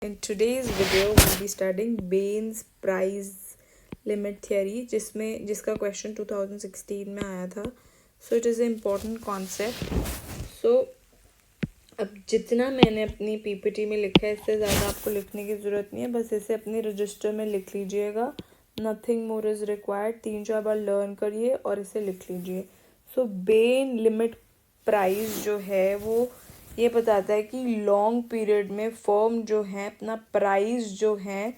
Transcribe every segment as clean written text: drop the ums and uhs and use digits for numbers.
In today's video, we'll be studying Bain's price limit theory, जिसका question 2016 में आया था. So it is an important concept. So अब जितना मैंने अपनी PPT में लिखा है इससे ज़्यादा आपको लिखने की ज़रूरत नहीं है, बस इसे अपने रजिस्टर में लिख लीजिएगा. Nothing more is required. 3-4 bar learn करिए और इसे लिख लीजिए. So Bain limit प्राइस जो है वो ये बताता है कि लॉन्ग पीरियड में फर्म जो है अपना प्राइस जो है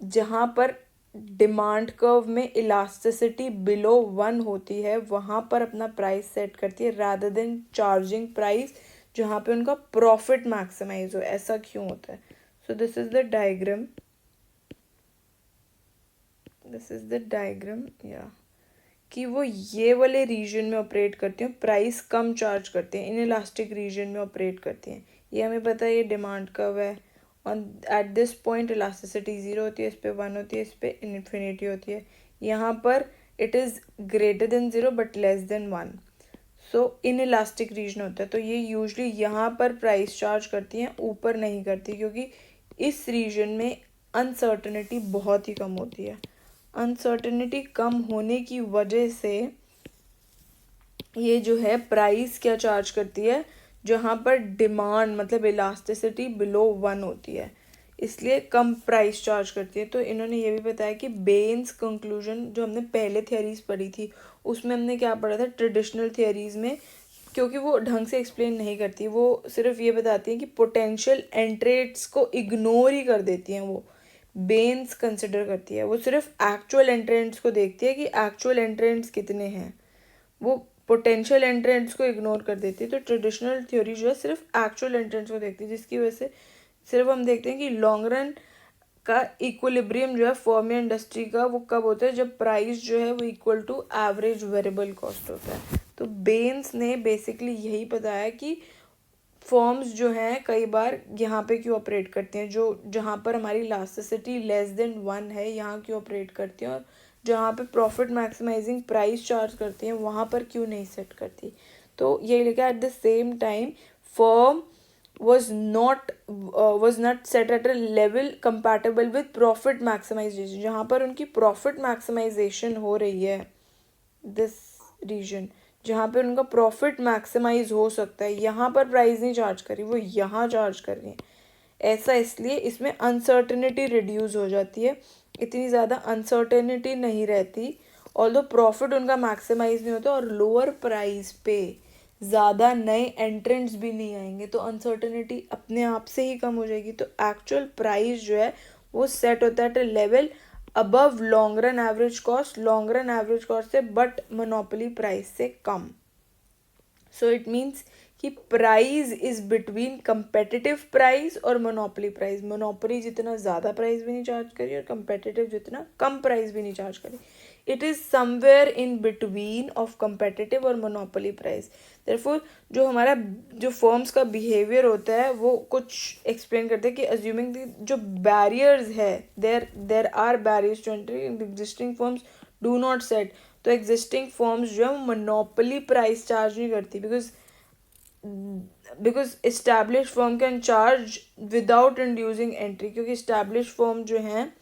जहाँ पर डिमांड कर्व में इलास्टिसिटी बिलो 1 होती है वहाँ पर अपना प्राइस सेट करती है रादर देन चार्जिंग प्राइस जहाँ पे उनका प्रॉफिट मैक्सिमाइज हो. ऐसा क्यों होता है? So this is the diagram या कि वो ये वाले रीजन में ऑपरेट करती हैं, प्राइस कम चार्ज करते हैं, इन इलास्टिक रीजन में ऑपरेट करती हैं. ये हमें पता है, ये डिमांड कर्व है. On at this point elasticity 0 होती है, इस पे 1 होती है, इस पे इन्फिनिटी होती है. यहाँ पर it is greater than 0 but less than 1. So inelastic region होता है. तो ये यूजली यहाँ पर प्राइस चार्ज करती हैं, ऊपर नहीं करती, क्योंकि इस रीजन में अनसर्टनिटी बहुत ही कम होती है. अनसर्टनिटी कम होने की वजह से ये जो है प्राइस क्या चार्ज करती है जहाँ पर डिमांड मतलब इलास्टिसिटी बिलो 1 होती है, इसलिए कम प्राइस चार्ज करती है. तो इन्होंने ये भी बताया कि बेन्स कंक्लूजन जो हमने पहले थियरीज पढ़ी थी उसमें हमने क्या पढ़ा था, ट्रेडिशनल थियरीज में, क्योंकि वो ढंग से एक्सप्लेन नहीं करती, वो सिर्फ ये बताती हैं कि पोटेंशियल एंट्रेट्स को इग्नोर ही कर देती हैं. वो बेन्स कंसिडर करती है, वो सिर्फ एक्चुअल एंट्रेंट्स को देखती है कि एक्चुअल एंट्रेंट्स कितने हैं, वो पोटेंशियल एंट्रेंट्स को इग्नोर कर देती है. तो ट्रेडिशनल थ्योरी जो है सिर्फ एक्चुअल एंट्रेंट्स को देखती है, जिसकी वजह से सिर्फ हम देखते हैं कि लॉन्ग रन का इक्विलिब्रियम जो है फर्म या इंडस्ट्री का वो कब होता है, जब प्राइस जो है वो equal to average variable cost होता है. तो बेन्स ने बेसिकली यही बताया कि फॉर्म्स जो हैं कई बार यहाँ पे क्यों ऑपरेट करती हैं, जो जहाँ पर हमारी इलास्टिसिटी लेस देन 1 है यहाँ क्यों ऑपरेट करती हैं, और जहाँ पे प्रॉफिट मैक्सिमाइजिंग प्राइस चार्ज करती हैं वहाँ पर क्यों नहीं सेट करती. तो ये लिखा at the same time firm was not set at a level compatible with profit maximization. जहाँ पर उनकी प्रॉफिट मैक्सिमाइजेशन हो रही है, दिस रीजन जहाँ पे उनका प्रॉफिट मैक्सिमाइज हो सकता है, यहाँ पर प्राइस नहीं चार्ज करी, वो यहाँ चार्ज कर रही है. ऐसा इसलिए इसमें अनसर्टेनिटी रिड्यूस हो जाती है, इतनी ज़्यादा अनसर्टेनिटी नहीं रहती, ऑल्दो प्रॉफिट उनका मैक्सिमाइज नहीं होता और लोअर प्राइस पे ज़्यादा नए एंट्रेंट्स भी नहीं आएंगे, तो अनसर्टेनिटी अपने आप से ही कम हो जाएगी. तो एक्चुअल प्राइस जो है वो सेट होता है at a level above long run average cost से बट मोनोपोली प्राइस से कम. सो इट मीन्स कि price is between competitive price और मोनोपोली प्राइस. मोनोपोली जितना ज़्यादा प्राइस भी नहीं चार्ज करी और कंपेटिटिव जितना कम प्राइस भी नहीं चार्ज करी. It is somewhere in between of competitive और मोनोपोली प्राइस. देयरफॉर जो हमारा जो फर्म्स का बिहेवियर होता है वो कुछ एक्सप्लेन करते हैं कि अज्यूमिंग जो बैरियर्स है there are barriers to entry in existing firms do not set. तो एग्जिस्टिंग फर्म्स जो है वो मोनोपोली प्राइस चार्ज नहीं करती, because establish firm can charge without inducing entry, क्योंकि इस्टेब्लिश फर्म जो हैं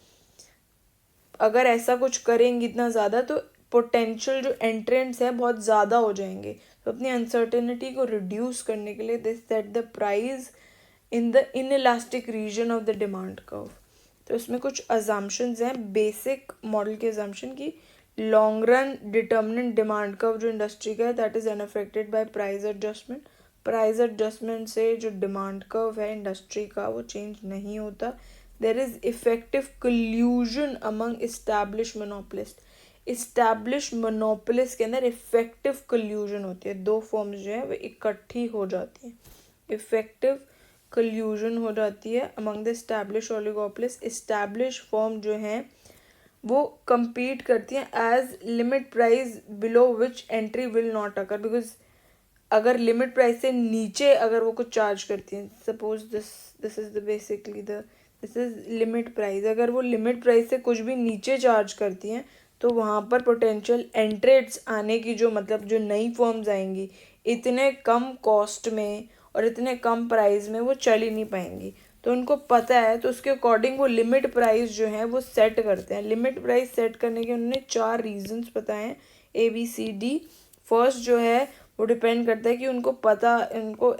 अगर ऐसा कुछ करेंगे इतना ज़्यादा तो पोटेंशियल जो एंट्रेंट्स हैं बहुत ज़्यादा हो जाएंगे. तो अपनी अनसर्टेनिटी को रिड्यूस करने के लिए they set the price in the inelastic region of the demand curve. तो इसमें कुछ अजम्पशंस हैं, बेसिक मॉडल के अजम्पशन की long run determinant demand curve जो इंडस्ट्री का है that is unaffected by price adjustment. Price adjustment से जो डिमांड कर्व है इंडस्ट्री का वो चेंज नहीं होता. There is effective collusion among established monopolists. Established monopolists के अंदर effective collusion होती है, दो फर्म्स जो है वो इकट्ठी हो जाती हैं, effective collusion हो जाती है among the established oligopolists. established firm जो हैं वो compete करती हैं as limit price below which entry will not occur, because अगर लिमिट प्राइस से नीचे अगर वो कुछ चार्ज करती हैं, suppose this is the basically this is limit price, अगर वो लिमिट प्राइस से कुछ भी नीचे चार्ज करती हैं तो वहाँ पर पोटेंशियल एंट्रेट्स आने की जो मतलब जो नई फर्म्स आएंगी इतने कम कॉस्ट में और इतने कम प्राइस में वो चल ही नहीं पाएंगी. तो तो उनको पता है, तो उसके अकॉर्डिंग वो लिमिट प्राइस जो है वो सेट करते हैं। लिमिट प्राइस सेट करने के उन्होंने 4 रीजंस बताए हैं, ABCD। फर्स्ट जो है वो डिपेंड करता है कि उनको पता,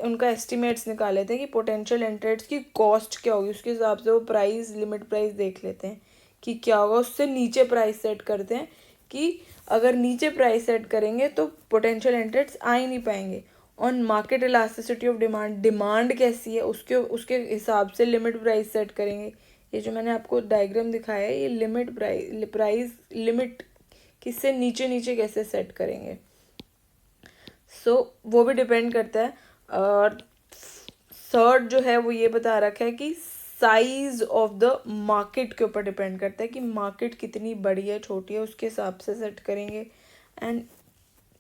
उनका एस्टिमेट्स निकाल लेते हैं कि पोटेंशियल एंट्रेंट्स की कॉस्ट क्या होगी, उसके हिसाब से वो प्राइस, लिमिट प्राइस देख लेते हैं कि क्या होगा, उससे नीचे प्राइस सेट करते हैं कि अगर नीचे प्राइस सेट करेंगे तो पोटेंशियल एंट्रेंट्स आ ही नहीं पाएंगे। On market elasticity of demand, demand कैसी है उसके हिसाब से लिमिट प्राइस सेट करेंगे। ये जो मैंने आपको डायग्राम दिखाया है, ये लिमिट प्राइस लिमिट किससे नीचे नीचे कैसे सेट करेंगे, वो भी डिपेंड करता है। और थर्ड जो है वो ये बता रखा है कि साइज ऑफ द मार्केट के ऊपर डिपेंड करता है कि मार्केट कितनी बड़ी है छोटी है, उसके हिसाब से सेट करेंगे। एंड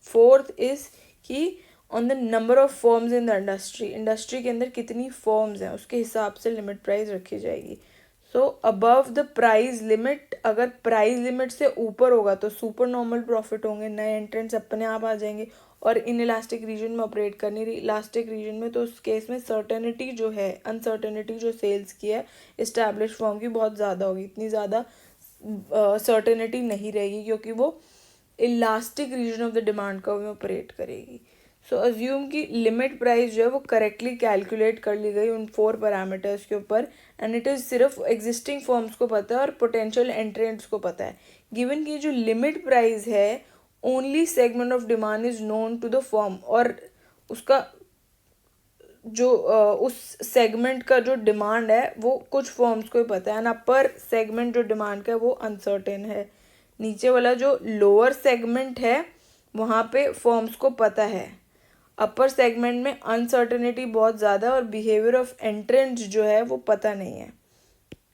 फोर्थ इज कि on the number of firms in the industry के अंदर कितनी फर्म्स हैं उसके हिसाब से लिमिट प्राइस रखी जाएगी। सो अबव द प्राइस लिमिट, अगर प्राइस लिमिट से ऊपर होगा तो सुपर नॉर्मल प्रॉफिट होंगे, नए एंट्रेंट्स अपने आप आ जाएंगे। और इन इलास्टिक रीजन में ऑपरेट करनी रही इलास्टिक रीजन में, तो उस केस में सर्टेनिटी जो है, अनसर्टेनिटी जो सेल्स की है इस्टेब्लिश फर्म की बहुत ज़्यादा होगी, इतनी ज़्यादा सर्टेनिटी नहीं रहेगी क्योंकि वो elastic region of the demand curve में ऑपरेट करेगी। सो अज्यूम कि लिमिट प्राइस जो है वो करेक्टली कैलकुलेट कर ली गई उन 4 पैरामीटर्स के ऊपर, एंड इट इज़ सिर्फ एग्जिस्टिंग फर्म्स को पता है और पोटेंशियल एंट्रेंट्स को पता है। गिवन कि जो लिमिट प्राइस है only segment of demand is known to the firm, और उसका जो उस सेगमेंट का जो डिमांड है वो कुछ फर्म्स को ही पता है, एंड अपर सेगमेंट जो डिमांड का है वो अनसर्टेन है। नीचे वाला जो लोअर सेगमेंट है वहाँ पे फर्म्स को पता है, अपर सेगमेंट में अनसर्टेनिटी बहुत ज़्यादा और बिहेवियर ऑफ एंट्रेंट्स जो है वो पता नहीं है।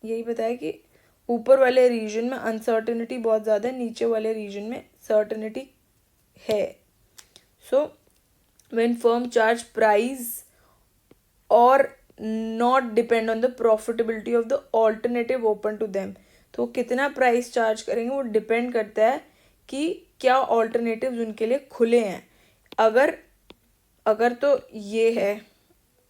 यही बताया कि ऊपर वाले रीजन में अनसर्टेनिटी बहुत ज़्यादा है, नीचे वाले रीजन में सर्टेनिटी है। So when firm charge price और not depend on the profitability of the alternative open to them, तो कितना प्राइस चार्ज करेंगे वो डिपेंड करता है कि क्या ऑल्टरनेटिव्स उनके लिए खुले हैं। अगर तो ये है,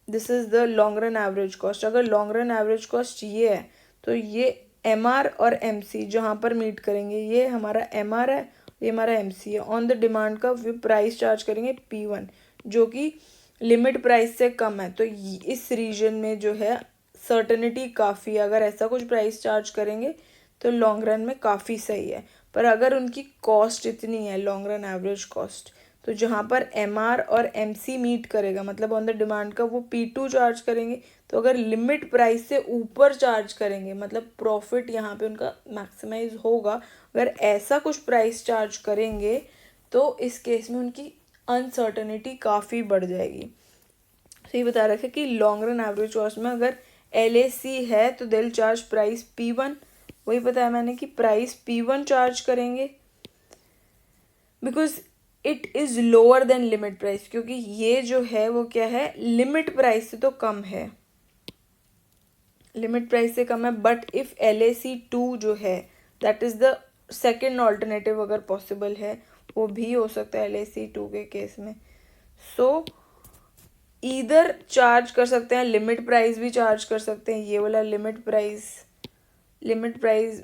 this is the long run average cost, अगर लॉन्ग रन एवरेज कॉस्ट ये है तो ये MR और MC जहाँ पर मीट करेंगे, ये हमारा MR है, ये हमारा MC है। ऑन द डिमांड का प्राइस चार्ज करेंगे P1 जो कि लिमिट प्राइस से कम है, तो इस रीजन में जो है सर्टेनिटी काफ़ी है, अगर ऐसा कुछ प्राइस चार्ज करेंगे तो लॉन्ग रन में काफ़ी सही है। पर अगर उनकी कॉस्ट इतनी है लॉन्ग रन एवरेज कॉस्ट, तो जहाँ पर MR और MC मीट करेगा मतलब ऑन द डिमांड का वो P2 चार्ज करेंगे। तो अगर लिमिट प्राइस से ऊपर चार्ज करेंगे मतलब प्रॉफिट यहाँ पे उनका मैक्सिमाइज होगा, अगर ऐसा कुछ प्राइस चार्ज करेंगे तो इस केस में उनकी अनसर्टेनिटी काफ़ी बढ़ जाएगी। तो ये बता रखा कि लॉन्ग रन एवरेज कॉस्ट में अगर LAC है तो दिल चार्ज प्राइस P1, वही बताया मैंने कि प्राइस P1 चार्ज करेंगे because it is lower than limit price, क्योंकि ये जो है वो क्या है लिमिट प्राइस से तो कम है, लिमिट प्राइस से कम है। बट इफ़ LAC2 जो है that is the second alternative, अगर पॉसिबल है वो भी हो सकता है LAC2 के केस में। सो ईदर चार्ज कर सकते हैं, लिमिट प्राइस भी चार्ज कर सकते हैं, ये वाला limit price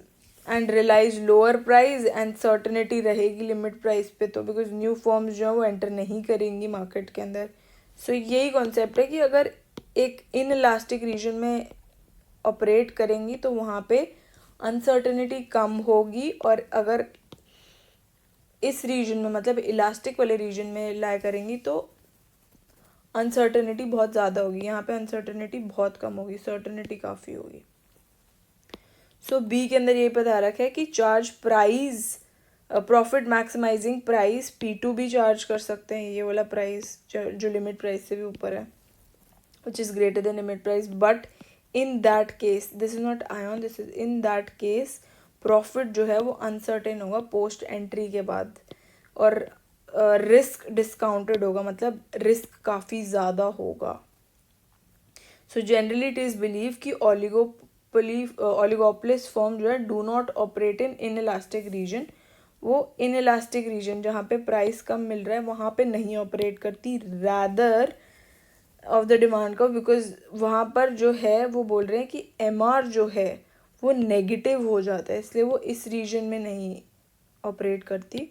and realise lower price and certainty रहेगी लिमिट प्राइस पे, तो बिकॉज न्यू फॉर्म्स जो है वो एंटर नहीं करेंगी मार्केट के अंदर। सो यही कॉन्सेप्ट है कि अगर एक इन इलास्टिक रीजन में ऑपरेट करेंगी तो वहाँ पे अनसर्टेनिटी कम होगी, और अगर इस रीजन में मतलब इलास्टिक वाले रीजन में लाई करेंगी तो अनसर्टेनिटी बहुत ज़्यादा होगी, यहाँ पे अनसर्टेनिटी बहुत कम होगी, सर्टेनिटी काफ़ी होगी। सो बी के अंदर ये बता रखा है कि charge price profit maximising price P2 भी चार्ज कर सकते हैं, ये वाला प्राइस जो लिमिट प्राइस से भी ऊपर है which is greater then limit price. But in that case this is not ion, this is in that case profit जो है वो अनसर्टेन होगा पोस्ट एंट्री के बाद, और रिस्क डिस्काउंटेड होगा मतलब रिस्क काफ़ी ज़्यादा होगा। So generally it is believe कि ओलिगोपोलिस फर्म जो है do not operate inelastic region, वो इन इलास्टिक रीजन जहाँ पे प्राइस कम मिल रहा है वहाँ पे नहीं ऑपरेट करती, rather of the demand curve, because वहाँ पर जो है वो बोल रहे हैं कि MR जो है वो नेगेटिव हो जाता है, इसलिए वो इस रीजन में नहीं ऑपरेट करती.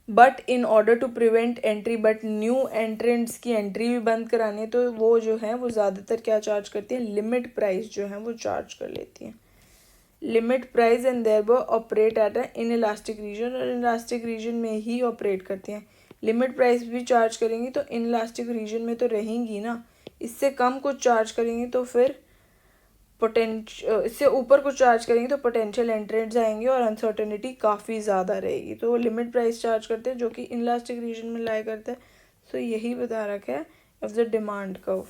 But in order to prevent entry, but new entrants की एंट्री भी बंद करानी है, तो वो जो है वो ज़्यादातर क्या चार्ज करती है, लिमिट प्राइस जो है वो चार्ज कर लेती हैं. Limit price and thereby operate at a inelastic region, और इलास्टिक रीजन में ही ऑपरेट करती हैं. लिमिट प्राइस भी चार्ज करेंगी तो इन इलास्टिक रीजन में तो रहेंगी ना, इससे कम कुछ चार्ज करेंगी तो फिर इससे ऊपर कुछ चार्ज करेंगे तो पोटेंशियल एंट्रेंट्स आएंगे और अनसर्टेनिटी काफ़ी ज़्यादा रहेगी. तो वो लिमिट प्राइस चार्ज करते हैं जो कि इनलास्टिक रीजन में लाई करता है. सो यही बता रखा है of the demand curve.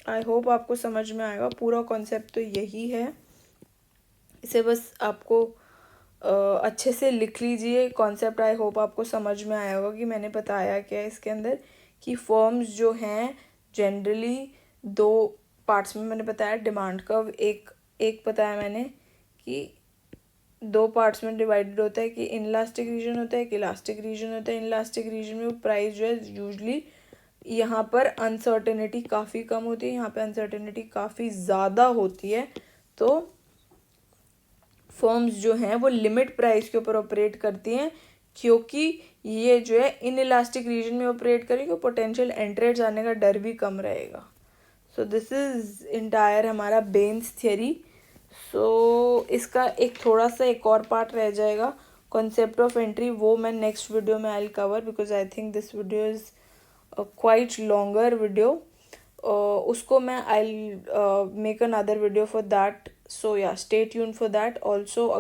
I hope आपको समझ में आएगा. पूरा कॉन्सेप्ट तो यही है. इसे बस आपको अच्छे से लिख लीजिए. कॉन्सेप्ट आई होप आपको समझ में आया होगा कि मैंने बताया क्या है इसके अंदर, कि फॉर्म्स जो हैं जनरली दो पार्ट्स में मैंने बताया. डिमांड कर्व एक बताया मैंने कि दो पार्ट्स में डिवाइडेड होता है, कि इनलास्टिक रीजन होता है, कि इलास्टिक रीजन होता है. इनलास्टिक रीजन में वो प्राइस जो है यूजली यहाँ पर अनसर्टेनिटी काफ़ी कम होती है, यहाँ पे अनसर्टेनिटी काफ़ी ज़्यादा होती है. तो फर्म्स जो हैं वो लिमिट प्राइस के ऊपर ऑपरेट करती हैं, क्योंकि ये जो है इन इलास्टिक रीजन में ऑपरेट करेगी, पोटेंशियल एंट्रेंट्स आने का डर भी कम रहेगा. सो दिस इज़ इंटायर हमारा बेन्स थियरी. सो इसका एक थोड़ा सा एक और पार्ट रह जाएगा, कॉन्सेप्ट ऑफ एंट्री. वो मैं नेक्स्ट वीडियो में I cover, because I think this video is quite longer video. उसको मैं I make another video for that. So या stay tune for that also.